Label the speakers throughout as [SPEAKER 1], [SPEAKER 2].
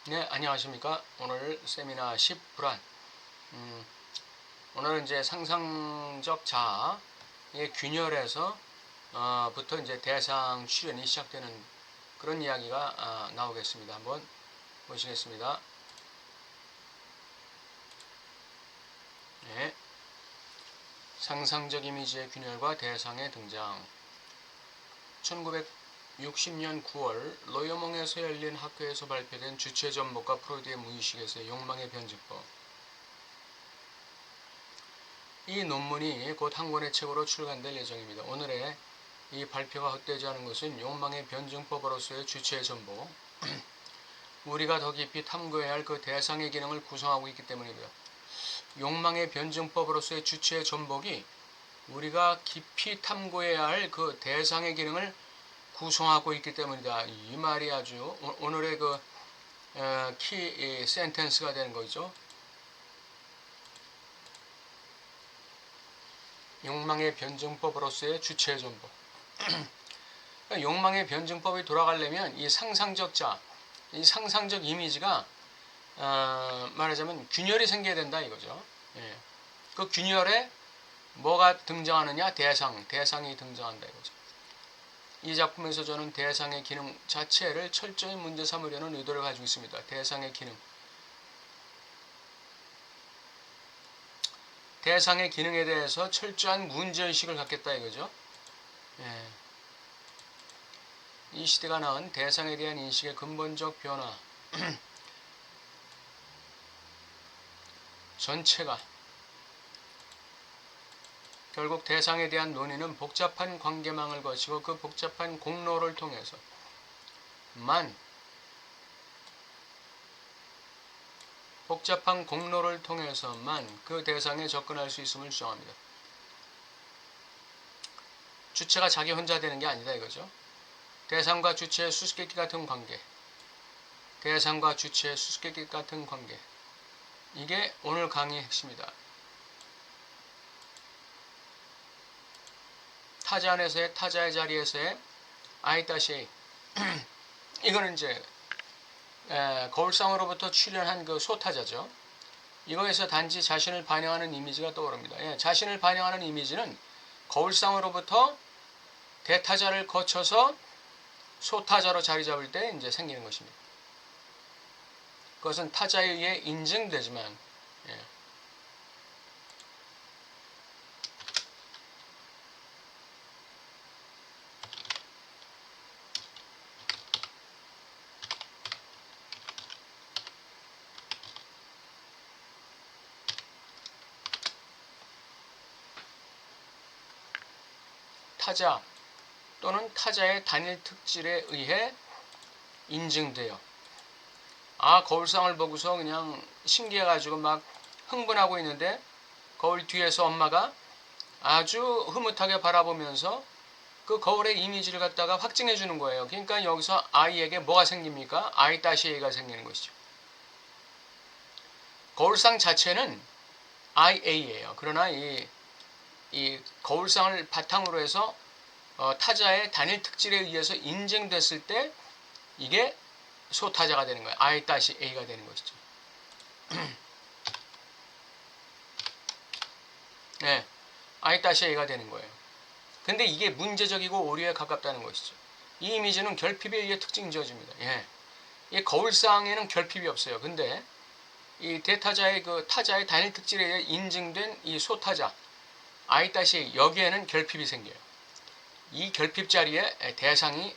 [SPEAKER 1] 네, 안녕하십니까. 오늘 세미나 10 불안. 오늘은 이제 상상적 자아의 균열에서 부터 이제 대상 출현이 시작되는 그런 이야기가 나오겠습니다. 한번 보시겠습니다. 네. 상상적 이미지의 균열과 대상의 등장. 1960년 9월 로여몽에서 열린 학회에서 발표된 주체 전복과 프로이드의 무의식에서의 욕망의 변증법. 이 논문이 곧 한 권의 책으로 출간될 예정입니다. 오늘의 이 발표가 헛되지 않은 것은 욕망의 변증법으로서의 주체의 전복, 우리가 더 깊이 탐구해야 할 그 대상의 기능을 구성하고 있기 때문입니다. 욕망의 변증법으로서의 주체의 전복이 우리가 깊이 탐구해야 할 그 대상의 기능을 구성하고 있기 때문이다. 이 말이 아주 오늘의 그 키 센텐스가 되는 거죠. 욕망의 변증법으로서의 주체의 전복. 욕망의 변증법이 돌아가려면 이 상상적 자, 이 상상적 이미지가 말하자면 균열이 생겨야 된다 이거죠. 예. 그 균열에 뭐가 등장하느냐? 대상이 등장한다 이거죠. 이 작품에서 저는 대상의 기능 자체를 철저히 문제 삼으려는 의도를 가지고 있습니다. 대상의 기능. 대상의 기능에 대해서 철저한 문제의식을 갖겠다 이거죠. 예. 이 시대가 낳은 대상에 대한 인식의 근본적 변화 전체가 결국 대상에 대한 논의는 복잡한 관계망을 거치고 그 복잡한 공로를 통해서만 그 대상에 접근할 수 있음을 주장합니다. 주체가 자기 혼자 되는 게 아니다 이거죠. 대상과 주체의 수수께끼 같은 관계, 대상과 주체의 수수께끼 같은 관계, 이게 오늘 강의의 핵심이다. 타자 안에서의 타자의 자리에서의 I-A 이거는 이제 거울상으로부터 출현한 그 소타자죠. 이거에서 단지 자신을 반영하는 이미지가 떠오릅니다. 예, 자신을 반영하는 이미지는 거울상으로부터 대타자를 거쳐서 소타자로 자리 잡을 때 이제 생기는 것입니다. 그것은 타자에 의해 인증되지만 예. 타자 또는 타자의 단일 특질에 의해 인증돼요. 거울상을 보고서 그냥 신기해가지고 막 흥분하고 있는데 거울 뒤에서 엄마가 아주 흐뭇하게 바라보면서 그 거울의 이미지를 갖다가 확증해 주는 거예요. 그러니까 여기서 아이에게 뭐가 생깁니까? I-A가 생기는 것이죠. 거울상 자체는 I-A예요. 그러나 이 거울상을 바탕으로 해서 타자의 단일 특질에 의해서 인증됐을 때 이게 소타자가 되는 거예요. I-A가 되는 것이죠. 네, I-A가 되는 거예요. 근데 이게 문제적이고 오류에 가깝다는 것이죠. 이 이미지는 결핍에 의해 특징 지어집니다. 예. 이 거울상에는 결핍이 없어요. 근데 이 대타자의 그 타자의 단일 특질에 의해 인증된 이 소타자 I-A 여기에는 결핍이 생겨요. 이 결핍 자리에 대상이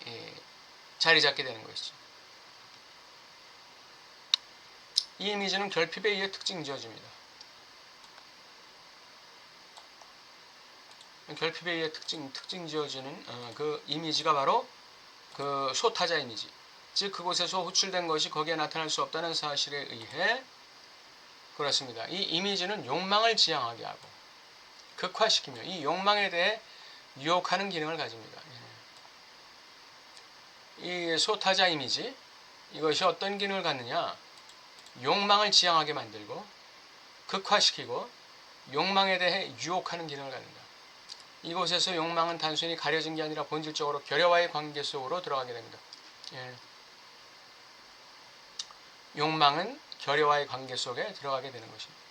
[SPEAKER 1] 자리 잡게 되는 것이죠. 이 이미지는 결핍에 의해 특징 지어집니다. 결핍에 의해 특징 지어지는 그 이미지가 바로 그 소타자 이미지. 즉 그곳에서 호출된 것이 거기에 나타날 수 없다는 사실에 의해 그렇습니다. 이 이미지는 욕망을 지향하게 하고 극화시키며 이 욕망에 대해 유혹하는 기능을 가집니다. 이 소타자 이미지 이것이 어떤 기능을 갖느냐? 욕망을 지향하게 만들고 극화시키고 욕망에 대해 유혹하는 기능을 갖는다. 이곳에서 욕망은 단순히 가려진 게 아니라 본질적으로 결여와의 관계 속으로 들어가게 됩니다. 예. 욕망은 결여와의 관계 속에 들어가게 되는 것입니다.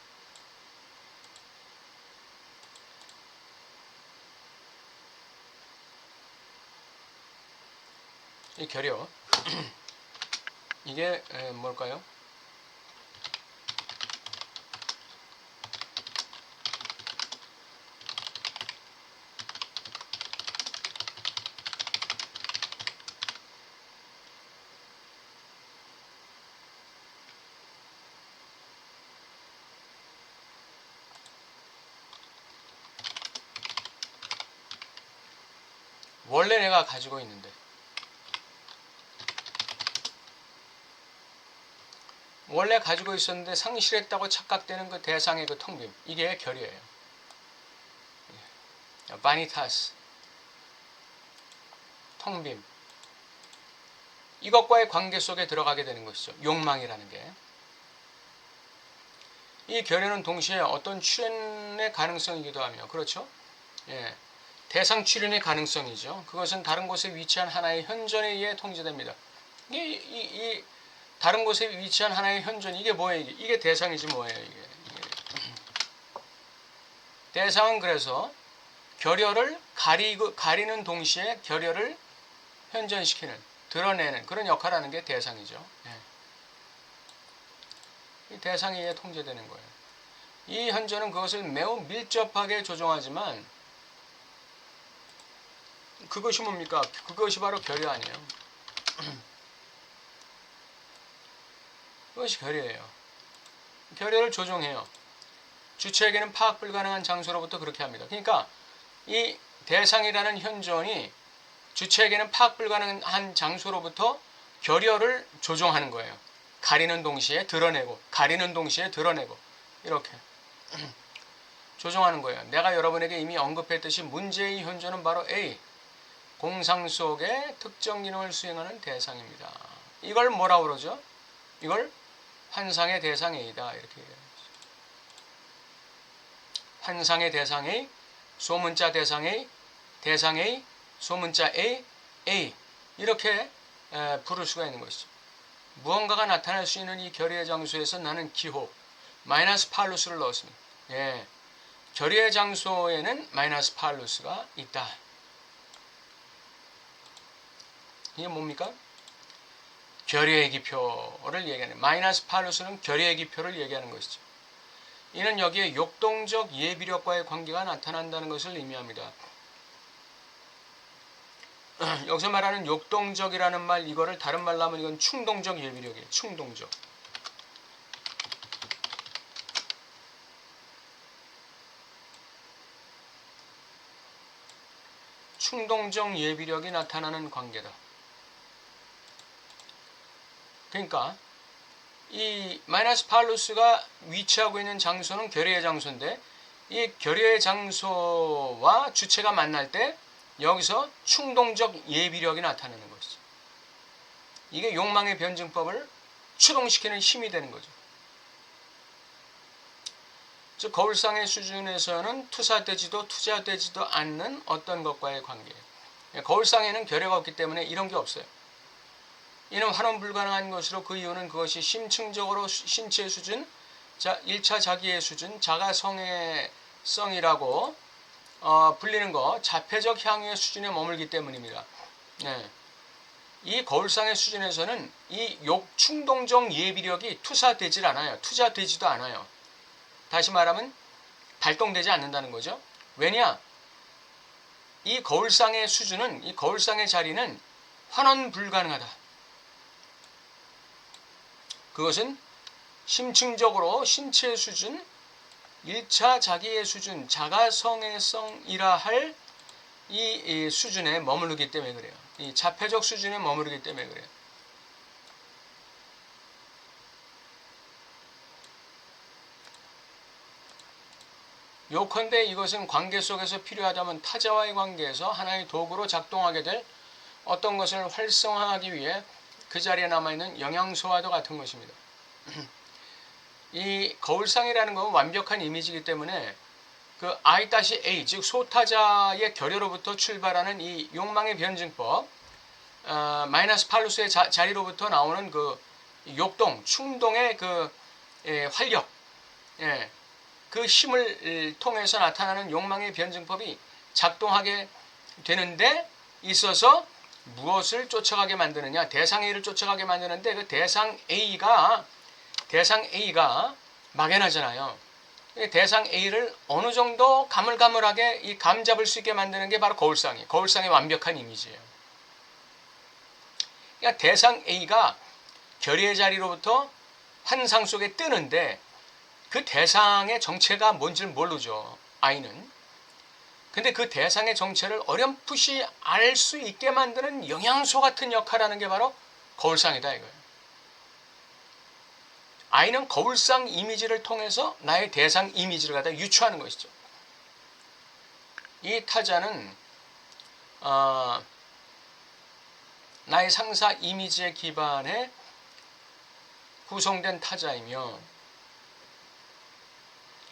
[SPEAKER 1] 이 결여 이게 뭘까요? 원래 내가 가지고 있는데 원래 가지고 있었는데 상실했다고 착각되는 그 대상의 그 텅빔, 이게 결여예요. 바니타스, 텅빔, 이것과의 관계 속에 들어가게 되는 것이죠. 욕망이라는 게. 이 결여는 동시에 어떤 출현의 가능성이기도 하며, 그렇죠? 예, 대상 출현의 가능성이죠. 그것은 다른 곳에 위치한 하나의 현존에 의해 통제됩니다. 이 다른 곳에 위치한 하나의 현존, 이게 뭐예요? 이게 대상이지 뭐예요? 이게. 대상은 그래서 결여를 가리는 동시에 결여를 현존시키는, 드러내는 그런 역할을 하는 게 대상이죠. 이 대상에 의해 통제되는 거예요. 이 현존은 그것을 매우 밀접하게 조종하지만 그것이 뭡니까? 그것이 바로 결여 아니에요. 그것이 결여예요. 결여를 조종해요. 주체에게는 파악 불가능한 장소로부터 그렇게 합니다. 그러니까 이 대상이라는 현존이 주체에게는 파악 불가능한 장소로부터 결여를 조종하는 거예요. 가리는 동시에 드러내고, 가리는 동시에 드러내고, 이렇게 조종하는 거예요. 내가 여러분에게 이미 언급했듯이 문제의 현존은 바로 A, 공상 속의 특정 기능을 수행하는 대상입니다. 이걸 뭐라고 그러죠? 이걸 환상의 대상 A다, 이렇게 얘기해요. 환상의 대상 A, 소문자 대상 A, 대상 A, 소문자 A, A, 이렇게 부를 수가 있는 것이죠. 무언가가 나타날 수 있는 이 결여의 장소에서 나는 기호 마이너스 팔루스를 넣었습니다. 예, 결여의 장소에는 마이너스 팔루스가 있다. 이게 뭡니까? 결여의 기표를 얘기하는, 마이너스 팔루스는 결여의 기표를 얘기하는 것이죠. 이는 여기에 역동적 예비력과의 관계가 나타난다는 것을 의미합니다. 여기서 말하는 역동적이라는 말, 이거를 다른 말로 하면 이건 충동적 예비력이에요. 충동적. 충동적 예비력이 나타나는 관계다. 그러니까 이 마이너스 팔루스가 위치하고 있는 장소는 결여의 장소인데, 이 결여의 장소와 주체가 만날 때 여기서 충동적 예비력이 나타나는 것이죠. 이게 욕망의 변증법을 추동시키는 힘이 되는 거죠. 즉 거울상의 수준에서는 투사되지도 투자되지도 않는 어떤 것과의 관계예요. 거울상에는 결여가 없기 때문에 이런 게 없어요. 이는 환원 불가능한 것으로, 그 이유는 그것이 심층적으로 신체 수준, 1차 자기의 수준, 자가성애성이라고 불리는 거, 자폐적 향유의 수준에 머물기 때문입니다. 네. 이 거울상의 수준에서는 이 충동적 예비력이 투사되질 않아요. 투자되지도 않아요. 다시 말하면 발동되지 않는다는 거죠. 왜냐? 이 거울상의 수준은, 이 거울상의 자리는 환원 불가능하다. 그것은 심층적으로 신체 수준, 1차 자기의 수준, 자가성애성이라 할 이 수준에 머무르기 때문에 그래요. 이 자폐적 수준에 머무르기 때문에 그래요. 요컨대 이것은 관계 속에서 필요하다면 타자와의 관계에서 하나의 도구로 작동하게 될 어떤 것을 활성화하기 위해 그 자리에 남아있는 영양소와도 같은 것입니다. 이 거울상이라는 건 완벽한 이미지이기 때문에 그 I-A, 즉 소타자의 결여로부터 출발하는 이 욕망의 변증법, 마이너스 팔루스의 자리로부터 나오는 그 욕동, 충동의 그 활력, 그 힘을 통해서 나타나는 욕망의 변증법이 작동하게 되는데 있어서 무엇을 쫓아가게 만드느냐? 대상 A를 쫓아가게 만드는데 그 대상 A가 막연하잖아요. 대상 A를 어느 정도 가물가물하게 이 감 잡을 수 있게 만드는 게 바로 거울상의 완벽한 이미지예요. 그러니까 대상 A가 결의의 자리로부터 환상 속에 뜨는데 그 대상의 정체가 뭔지를 모르죠. I는. 근데 그 대상의 정체를 어렴풋이 알 수 있게 만드는 영양소 같은 역할을 하는 게 바로 거울상이다 이거예요. I는 거울상 이미지를 통해서 나의 대상 이미지를 갖다 유추하는 것이죠. 이 타자는 나의 상사 이미지에 기반해 구성된 타자이며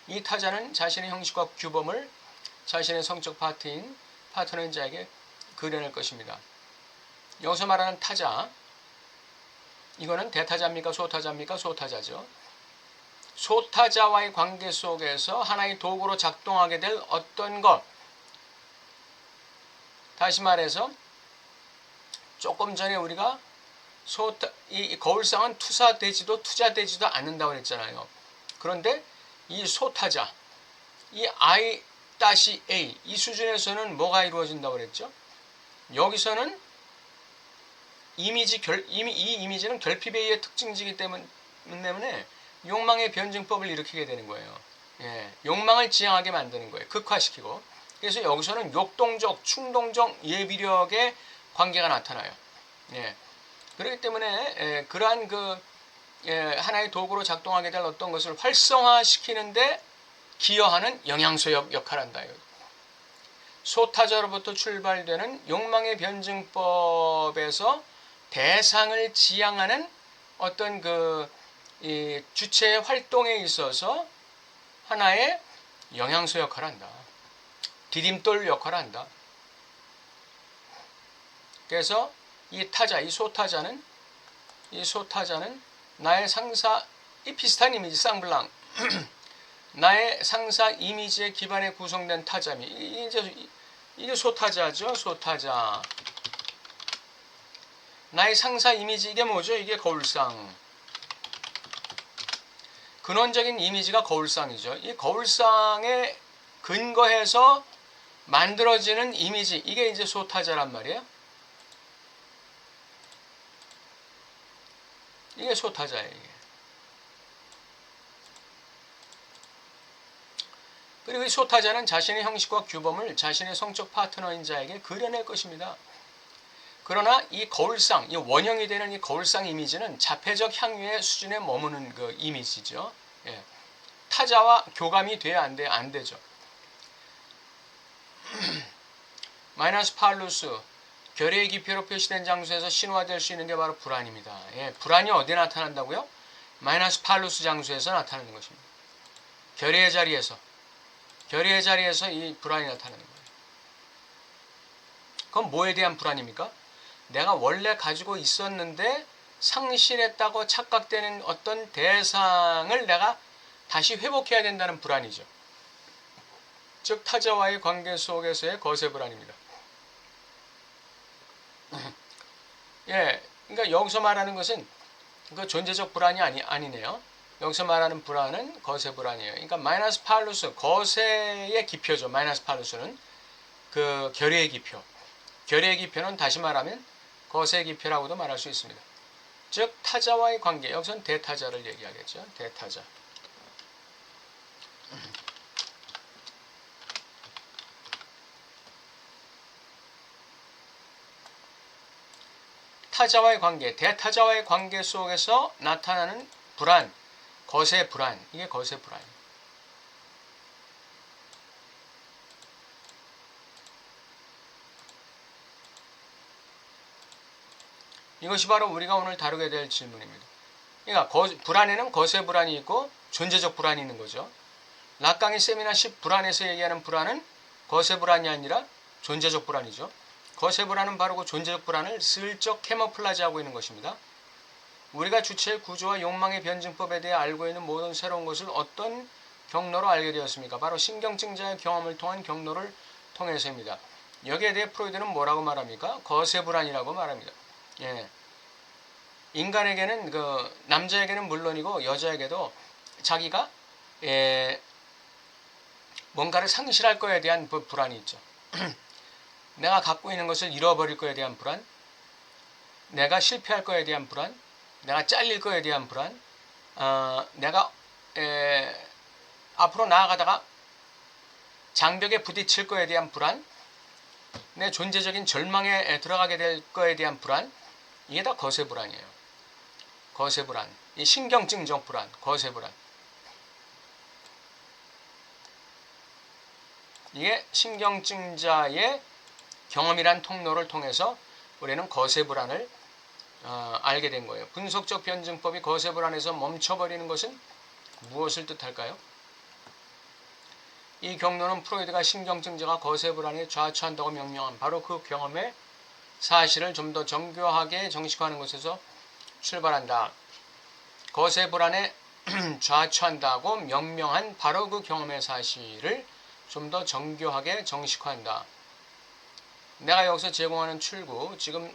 [SPEAKER 1] 이 타자는 자신의 형식과 규범을 자신의 성적 파트너인 자에게 그려낼 것입니다. 여기서 말하는 타자, 이거는 대타자입니까? 소타자입니까? 소타자죠. 소타자와의 관계 속에서 하나의 도구로 작동하게 될 어떤 것, 다시 말해서 조금 전에 우리가 이 거울상은 투자되지도 않는다고 했잖아요. 그런데 이 소타자, 이 I-A 이 수준에서는 뭐가 이루어진다고 그랬죠? 여기서는 이 이미지는 결핍의 특징이기 때문에 욕망의 변증법을 일으키게 되는 거예요. 욕망을 지향하게 만드는 거예요. 극화시키고. 그래서 여기서는 욕동적, 충동적 예비력의 관계가 나타나요. 그렇기 때문에 그러한 하나의 도구로 작동하게 될 어떤 것을 활성화시키는데 기여하는 영양소 역할을 한다. 소타자로부터 출발되는 욕망의 변증법에서 대상을 지향하는 어떤 이 주체의 활동에 있어서 하나의 영양소 역할을 한다. 디딤돌 역할을 한다. 그래서 이 소타자는 나의 상사, 이 비슷한 이미지, 쌍블랑. 나의 상사 이미지에 기반해 구성된 타자미. 이게 소타자죠, 소타자. 나의 상사 이미지, 이게 뭐죠? 이게 거울상. 근원적인 이미지가 거울상이죠. 이 거울상에 근거해서 만들어지는 이미지, 이게 이제 소타자란 말이에요. 이게 소타자예요. 이게. 그리고 이 소타자는 자신의 형식과 규범을 자신의 성적 파트너인 자에게 그려낼 것입니다. 그러나 이 거울상, 이 원형이 되는 이 거울상 이미지는 자폐적 향유의 수준에 머무는 그 이미지죠. 타자와 교감이 돼야 안 되죠. 마이너스 팔루스, 결의의 기표로 표시된 장소에서 신호화될 수 있는 게 바로 불안입니다. 불안이 어디에 나타난다고요? 마이너스 팔루스 장소에서 나타나는 것입니다. 결의의 자리에서 이 불안이 나타나는 거예요. 그럼 뭐에 대한 불안입니까? 내가 원래 가지고 있었는데 상실했다고 착각되는 어떤 대상을 내가 다시 회복해야 된다는 불안이죠. 즉 타자와의 관계 속에서의 거세 불안입니다. 그러니까 여기서 말하는 것은 그 존재적 불안이 아니네요. 여기서 말하는 불안은 거세 불안이에요. 그러니까 마이너스 팔루스, 거세의 기표죠. 마이너스 팔루스는 그 결의의 기표. 결의의 기표는 다시 말하면 거세의 기표라고도 말할 수 있습니다. 즉 타자와의 관계, 여기서는 대타자를 얘기하겠죠. 대타자. 타자와의 관계, 대타자와의 관계 속에서 나타나는 불안, 거세 불안, 이게 거세 불안이에요. 이것이 바로 우리가 오늘 다루게 될 질문입니다. 그러니까 불안에는 거세 불안이 있고 존재적 불안이 있는 거죠. 락강의 세미나 10 불안에서 얘기하는 불안은 거세 불안이 아니라 존재적 불안이죠. 거세 불안은 바로 그 존재적 불안을 슬쩍 캐머플라지하고 있는 것입니다. 우리가 주체의 구조와 욕망의 변증법에 대해 알고 있는 모든 새로운 것을 어떤 경로로 알게 되었습니까? 바로 신경증자의 경험을 통한 경로를 통해서입니다. 여기에 대해 프로이드는 뭐라고 말합니까? 거세불안이라고 말합니다. 예. 인간에게는 남자에게는 물론이고 여자에게도 자기가 뭔가를 상실할 거에 대한 불안이 있죠. 내가 갖고 있는 것을 잃어버릴 거에 대한 불안, 내가 실패할 거에 대한 불안, 내가 잘릴 거에 대한 불안, 내가 앞으로 나아가다가 장벽에 부딪힐 거에 대한 불안, 내 존재적인 절망에 들어가게 될 거에 대한 불안, 이게 다 거세불안이에요. 거세불안, 이 신경증적 불안, 거세불안. 이게 신경증자의 경험이란 통로를 통해서 우리는 거세불안을 알게 된 거예요. 분석적 변증법이 거세불안에서 멈춰버리는 것은 무엇을 뜻할까요? 이 경로는 프로이드가 신경증자가 거세불안에 좌초한다고 명명한 바로 그 경험의 사실을 좀 더 정교하게 정식화하는 것에서 출발한다. 거세불안에 좌초한다고 명명한 바로 그 경험의 사실을 좀 더 정교하게 정식화한다. 내가 여기서 제공하는 출구, 지금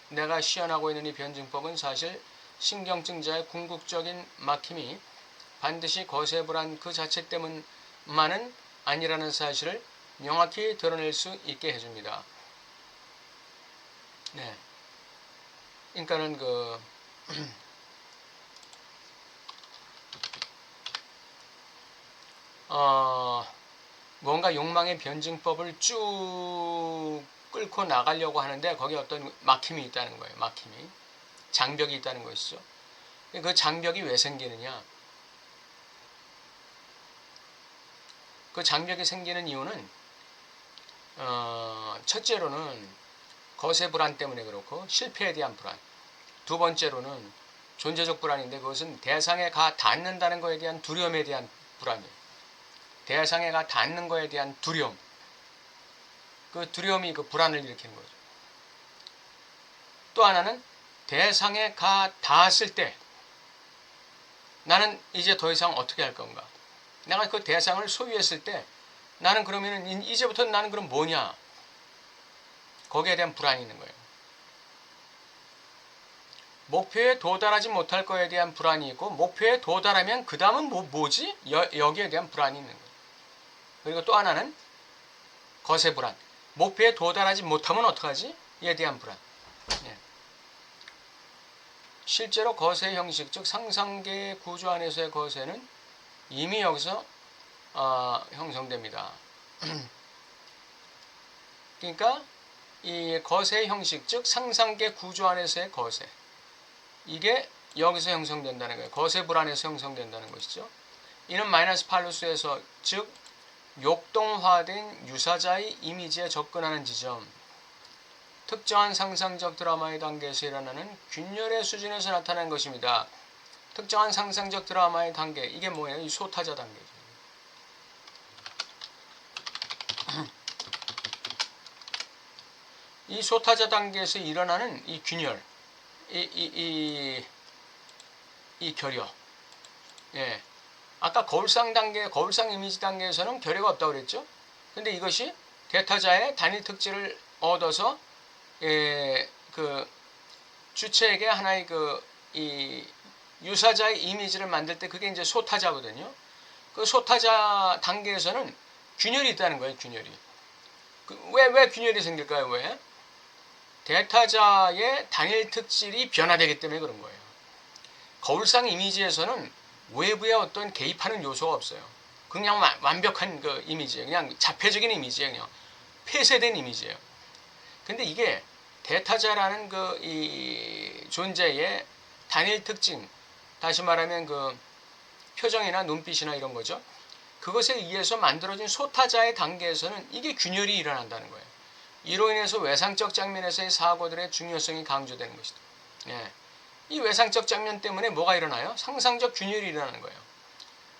[SPEAKER 1] 내가 시연하고 있는 이 변증법은 사실 신경증자의 궁극적인 막힘이 반드시 거세불안 그 자체 때문만은 아니라는 사실을 명확히 드러낼 수 있게 해줍니다. 네. 그러니까는 뭔가 욕망의 변증법을 쭉 끌고 나가려고 하는데 거기에 어떤 막힘이 있다는 거예요. 막힘이. 장벽이 있다는 것이죠. 그 장벽이 왜 생기느냐? 그 장벽이 생기는 이유는 첫째로는 거세불안 때문에 그렇고 실패에 대한 불안. 두 번째로는 존재적 불안인데 그것은 대상에 가 닿는다는 것에 대한 두려움에 대한 불안이에요. 대상에 가 닿는 것에 대한 두려움. 그 두려움이 그 불안을 일으키는 거죠. 또 하나는 대상에 가 닿았을 때 나는 이제 더 이상 어떻게 할 건가? 내가 그 대상을 소유했을 때 나는 그러면 이제부터 나는 그럼 뭐냐? 거기에 대한 불안이 있는 거예요. 목표에 도달하지 못할 거에 대한 불안이 있고 목표에 도달하면 그 다음은 뭐지? 여기에 대한 불안이 있는 거예요. 그리고 또 하나는 거세불안. 목표에 도달하지 못하면 어떡하지? 이에 대한 불안. 예. 실제로 거세 형식, 즉 상상계 구조 안에서의 거세는 이미 여기서 형성됩니다. 그러니까 이 거세 형식, 즉 상상계 구조 안에서의 거세, 이게 여기서 형성된다는 거예요. 거세 불안에서 형성된다는 것이죠. 이는 마이너스 팔루스에서, 즉 욕동화된 유사자의 이미지에 접근하는 지점, 특정한 상상적 드라마의 단계에서 일어나는 균열의 수준에서 나타나는 것입니다. 특정한 상상적 드라마의 단계, 이게 뭐예요? 이 소타자 단계죠. 이 소타자 단계에서 일어나는 이 균열, 이 결여. 예. 아까 거울상 단계, 거울상 이미지 단계에서는 결여가 없다고 그랬죠? 근데 이것이 대타자의 단일 특질을 얻어서, 주체에게 하나의 이 유사자의 이미지를 만들 때 그게 이제 소타자거든요. 그 소타자 단계에서는 균열이 있다는 거예요, 균열이. 왜 균열이 생길까요? 왜? 대타자의 단일 특질이 변화되기 때문에 그런 거예요. 거울상 이미지에서는 외부에 어떤 개입하는 요소가 없어요. 그냥 완벽한 그 이미지예요. 그냥 자폐적인 이미지예요. 그냥 폐쇄된 이미지예요. 근데 이게 대타자라는 이 존재의 단일 특징, 다시 말하면 그 표정이나 눈빛이나 이런 거죠. 그것에 의해서 만들어진 소타자의 단계에서는 이게 균열이 일어난다는 거예요. 이로 인해서 외상적 장면에서의 사고들의 중요성이 강조되는 것이다. 예. 이 외상적 장면 때문에 뭐가 일어나요? 상상적 균열이 일어나는 거예요.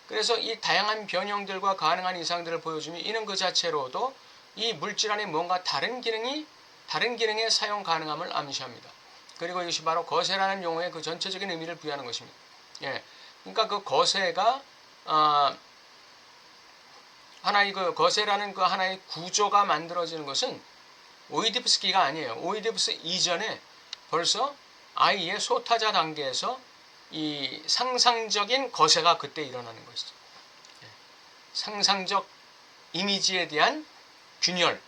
[SPEAKER 1] 그래서 이 다양한 변형들과 가능한 이상들을 보여주면 이는 그 자체로도 이 물질 안에 뭔가 다른 기능의 사용 가능함을 암시합니다. 그리고 이것이 바로 거세라는 용어의 그 전체적인 의미를 부여하는 것입니다. 예, 그러니까 그 거세가 하나의 그 거세라는 그 하나의 구조가 만들어지는 것은 오이디푸스기가 아니에요. 오이디푸스 이전에 벌써 아이의 소타자 단계에서 이 상상적인 거세가 그때 일어나는 것이죠. 상상적 이미지에 대한 균열,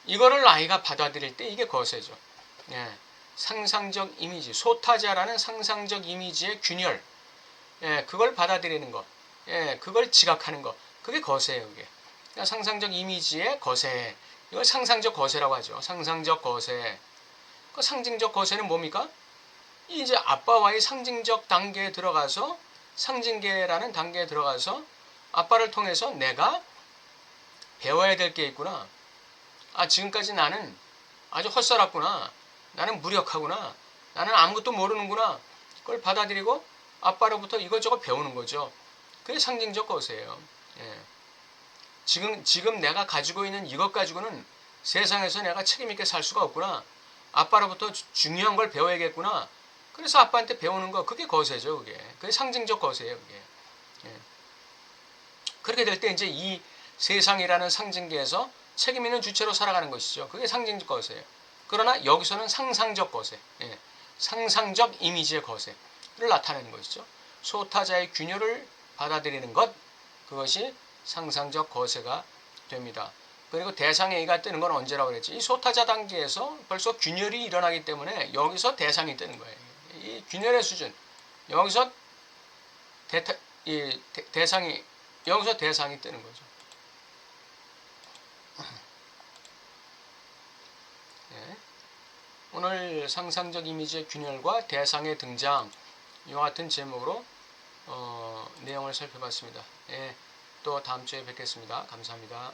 [SPEAKER 1] 이거를 아이가 받아들일 때 이게 거세죠. 예, 상상적 이미지, 소타자라는 상상적 이미지의 균열, 예, 그걸 받아들이는 것, 예, 그걸 지각하는 것, 그게 거세예요. 그게. 그러니까 상상적 이미지의 거세, 이걸 상상적 거세라고 하죠. 상상적 거세. 그 상징적 거세는 뭡니까? 이제 아빠와의 상징적 단계에 들어가서, 상징계라는 단계에 들어가서 아빠를 통해서 내가 배워야 될 게 있구나. 지금까지 나는 아주 헛살았구나. 나는 무력하구나. 나는 아무것도 모르는구나. 그걸 받아들이고 아빠로부터 이것저것 배우는 거죠. 그게 상징적 거세예요. 예. 지금 내가 가지고 있는 이것 가지고는 세상에서 내가 책임있게 살 수가 없구나. 아빠로부터 중요한 걸 배워야겠구나. 그래서 아빠한테 배우는 거, 그게 거세죠. 그게 상징적 거세예요. 그게. 예. 그렇게 될 때 이제 이 세상이라는 상징계에서 책임 있는 주체로 살아가는 것이죠. 그게 상징적 거세예요. 그러나 여기서는 상상적 거세, 예. 상상적 이미지의 거세를 나타내는 것이죠. 소타자의 균열을 받아들이는 것, 그것이 상상적 거세가 됩니다. 그리고 대상의 A가 뜨는 건 언제라고 그랬지? 이 소타자 단계에서 벌써 균열이 일어나기 때문에 여기서 대상이 뜨는 거예요. 이 균열의 수준, 여기서 여기서 대상이 뜨는 거죠. 네. 오늘 상상적 이미지의 균열과 대상의 등장, 이와 같은 제목으로 내용을 살펴봤습니다. 예, 또 다음 주에 뵙겠습니다. 감사합니다.